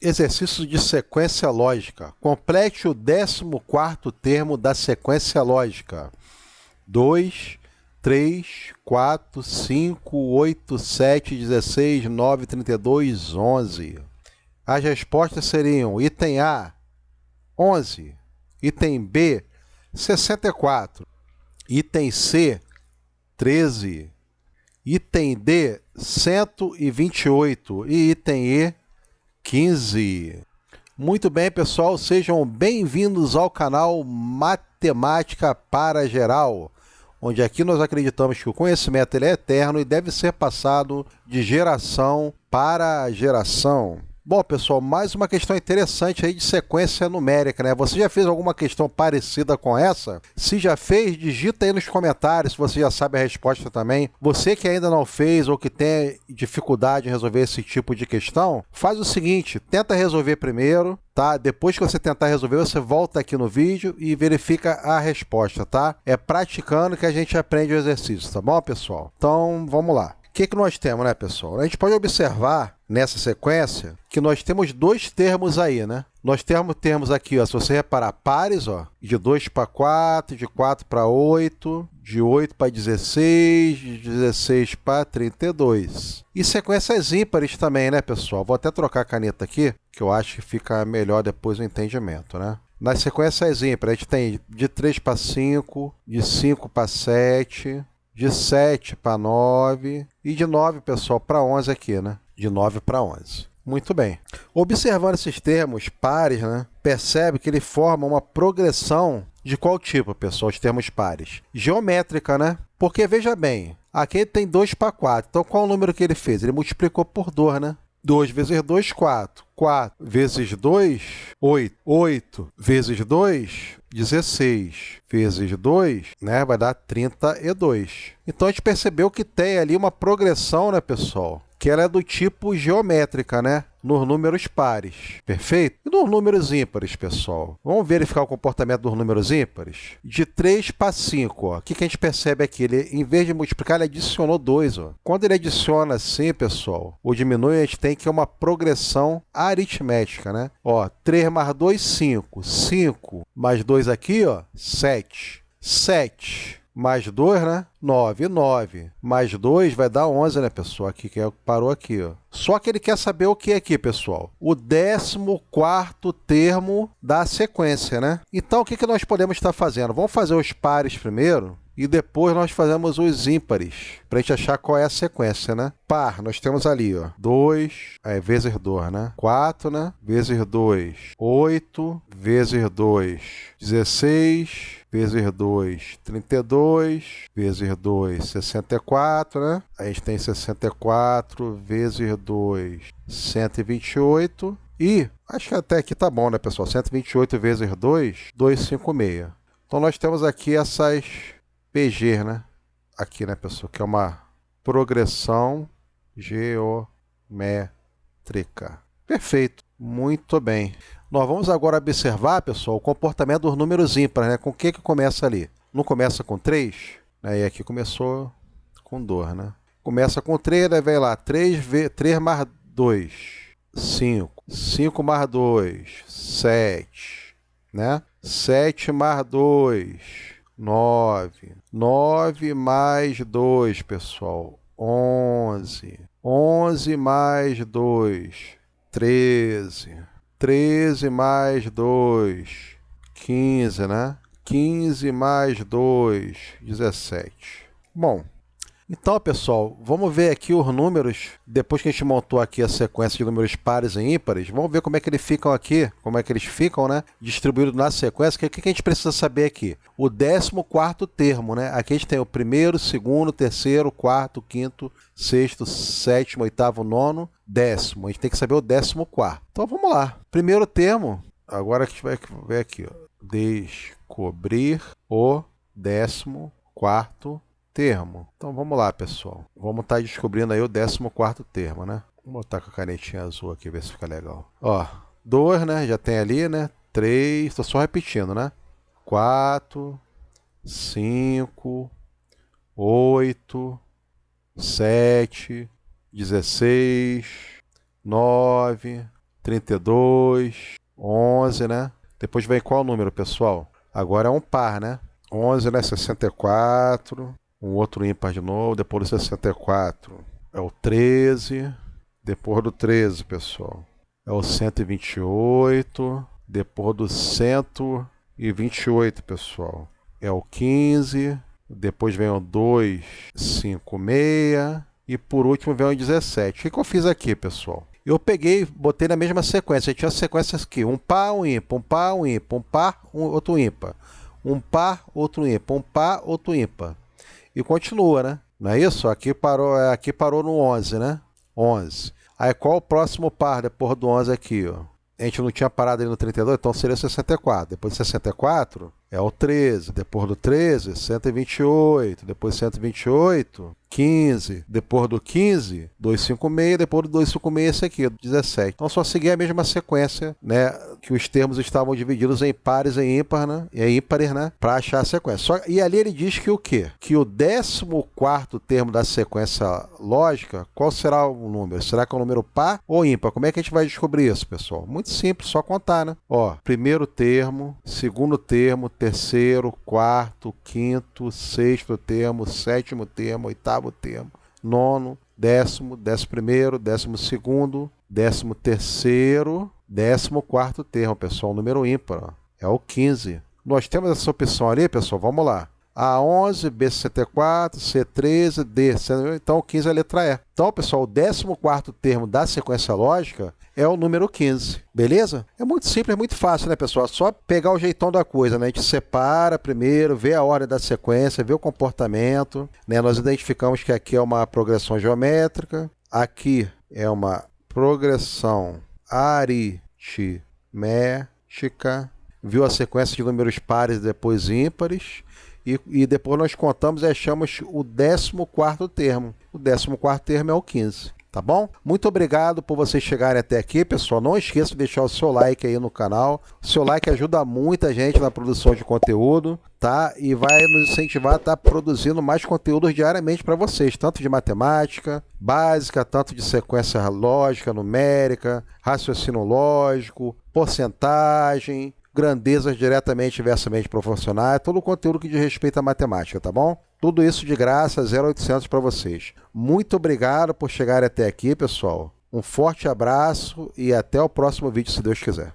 Exercício de sequência lógica. Complete o 14º termo da sequência lógica. 2, 3, 4, 5, 8, 7, 16, 9, 32, 11. As respostas seriam: item A, 11. Item B, 64. Item C, 13. Item D, 128. E item E, 15. Muito bem, pessoal, sejam bem-vindos ao canal Matemática para Geral, onde aqui nós acreditamos que o conhecimento ele é eterno e deve ser passado de geração para geração. Bom, pessoal, mais uma questão interessante aí de sequência numérica, né? Você já fez alguma questão parecida com essa? Se já fez, digita aí nos comentários se você já sabe a resposta também. Você que ainda não fez ou que tem dificuldade em resolver esse tipo de questão, faz o seguinte, tenta resolver primeiro, tá? Depois que você tentar resolver, você volta aqui no vídeo e verifica a resposta, tá? É praticando que a gente aprende o exercício, tá bom, pessoal? Então, vamos lá. O que nós temos, né, pessoal? A gente pode observar nessa sequência que nós temos dois termos aí, né? Nós temos aqui, ó, se você reparar, pares, ó, de 2 para 4, de 4 para 8, de 8 para 16, de 16 para 32. E sequências ímpares também, né, pessoal? Vou até trocar a caneta aqui, que eu acho que fica melhor depois o entendimento, né? Nas sequências ímpares, a gente tem de 3 para 5, de 5 para 7, de 7 para 9 e de 9, pessoal, para 11 aqui, né? De 9 para 11. Muito bem. Observando esses termos pares, né? Percebe que ele forma uma progressão de qual tipo, pessoal, os termos pares? Geométrica, né? Porque, veja bem, aqui tem 2 para 4. Então, qual o número que ele fez? Ele multiplicou por 2, né? 2 vezes 2, 4. 4 vezes 2, 8. 8 vezes 2, 16. Vezes 2, né, vai dar 32. Então, a gente percebeu que tem ali uma progressão, né, pessoal? Que ela é do tipo geométrica, né? Nos números pares. Perfeito? E nos números ímpares, pessoal? Vamos verificar o comportamento dos números ímpares? De 3 para 5, ó. O que a gente percebe aqui? Ele, em vez de multiplicar, ele adicionou 2, ó. Quando ele adiciona assim, pessoal, ou diminui, a gente tem que é uma progressão aritmética, né? Ó, 3 mais 2, 5. 5 mais 2 aqui, ó, 7. 7 mais 2, né? 9. 9 mais 2 vai dar 11, né, pessoal? Aqui que parou aqui, ó. Só que ele quer saber o que aqui, pessoal? O 14º termo da sequência, né? Então, o que nós podemos estar fazendo? Vamos fazer os pares primeiro e depois nós fazemos os ímpares, para a gente achar qual é a sequência, né? Par, nós temos ali, ó, 2, vezes 2, né? 4, né? Vezes 2, 8, vezes 2, 16, vezes 2, 32, vezes 2, 64, né? A gente tem 64 vezes 2, 128. E, acho que até aqui tá bom, né, pessoal? 128 vezes 2, 256. Então, nós temos aqui essas PG, né? Aqui, né, pessoal? Que é uma progressão geométrica. Perfeito. Muito bem. Nós vamos agora observar, pessoal, o comportamento dos números ímpares, né? Com o que começa ali? Não começa com 3? Né? E aqui começou com 2, né? Começa com 3, daí vai lá. 3 mais 2, 5. 5 mais 2, 7. Né? 7 mais 2, 9. 9 mais 2, pessoal, 11. 11 mais 2, 13. 13 mais 2, 15, né? 15 mais 2, 17. Bom, então, pessoal, vamos ver aqui os números, depois que a gente montou aqui a sequência de números pares e ímpares, vamos ver como é que eles ficam aqui, como é que eles ficam, né? Distribuídos na sequência. O que a gente precisa saber aqui? O 14º termo, né? Aqui a gente tem o primeiro, segundo, terceiro, quarto, quinto, sexto, sétimo, oitavo, nono, décimo. A gente tem que saber o 14º. Então, vamos lá. Primeiro termo, agora a gente vai ver aqui, ó. Descobrir o 14º termo. Então vamos lá, pessoal. Vamos estar descobrindo aí o 14º termo, né? Vou botar com a canetinha azul aqui, ver se fica legal. Ó, 2, né? Já tem ali, né? 3, estou só repetindo, né? 4, 5, 8, 7, 16, 9, 32, 11, né? Depois vem qual número, pessoal? Agora é um par, né? 11, né? 64. Um outro ímpar de novo. Depois do 64 é o 13. Depois do 13, pessoal, é o 128. Depois do 128, pessoal, é o 15. Depois vem o 256. E por último vem o 17. O que eu fiz aqui, pessoal? Eu peguei, botei na mesma sequência. Tinha sequências aqui: um par, um ímpar, um par, um ímpar, um par, outro ímpar, um par, outro ímpar, um par, outro ímpar. E continua, né? Não é isso? Aqui parou no 11, né? 11. Aí qual o próximo par depois do 11 aqui, ó? A gente não tinha parado ali no 32, então seria 64. Depois de 64 é o 13. Depois do 13, 128. Depois de 128, 15. Depois do 15, 256. Depois do 256, esse aqui, 17. Então só seguir a mesma sequência, né? Que os termos estavam divididos em pares e ímpares, né? E ímpares, né? Para achar a sequência. E ali ele diz que o quê? Que o 14º termo da sequência lógica, qual será o número? Será que é o número par ou ímpar? Como é que a gente vai descobrir isso, pessoal? Muito simples, só contar, né? Ó, primeiro termo, segundo termo, terceiro, quarto, quinto, sexto termo, sétimo termo, oitavo termo, nono, décimo, 11º, 12º, 13º, 14º termo, pessoal, número ímpar, ó, é o 15. Nós temos essa opção ali, pessoal, vamos lá. A11, B64, C13, D. Então, o 15 é a letra E. Então, pessoal, o 14º termo da sequência lógica é o número 15. Beleza? É muito simples, é muito fácil, né, pessoal? É só pegar o jeitão da coisa, né? A gente separa primeiro, vê a ordem da sequência, vê o comportamento, né? Nós identificamos que aqui é uma progressão geométrica, aqui é uma progressão aritmética, viu a sequência de números pares e depois ímpares. E depois nós contamos e achamos o 14º termo. O 14º termo é o 15, tá bom? Muito obrigado por vocês chegarem até aqui, pessoal. Não esqueça de deixar o seu like aí no canal. O seu like ajuda muita gente na produção de conteúdo, tá? E vai nos incentivar a estar produzindo mais conteúdos diariamente para vocês, tanto de matemática básica, tanto de sequência lógica, numérica, raciocínio lógico, porcentagem, grandezas diretamente e inversamente proporcionais, todo o conteúdo que diz respeito à matemática, tá bom? Tudo isso de graça, 0800 para vocês. Muito obrigado por chegarem até aqui, pessoal. Um forte abraço e até o próximo vídeo, se Deus quiser.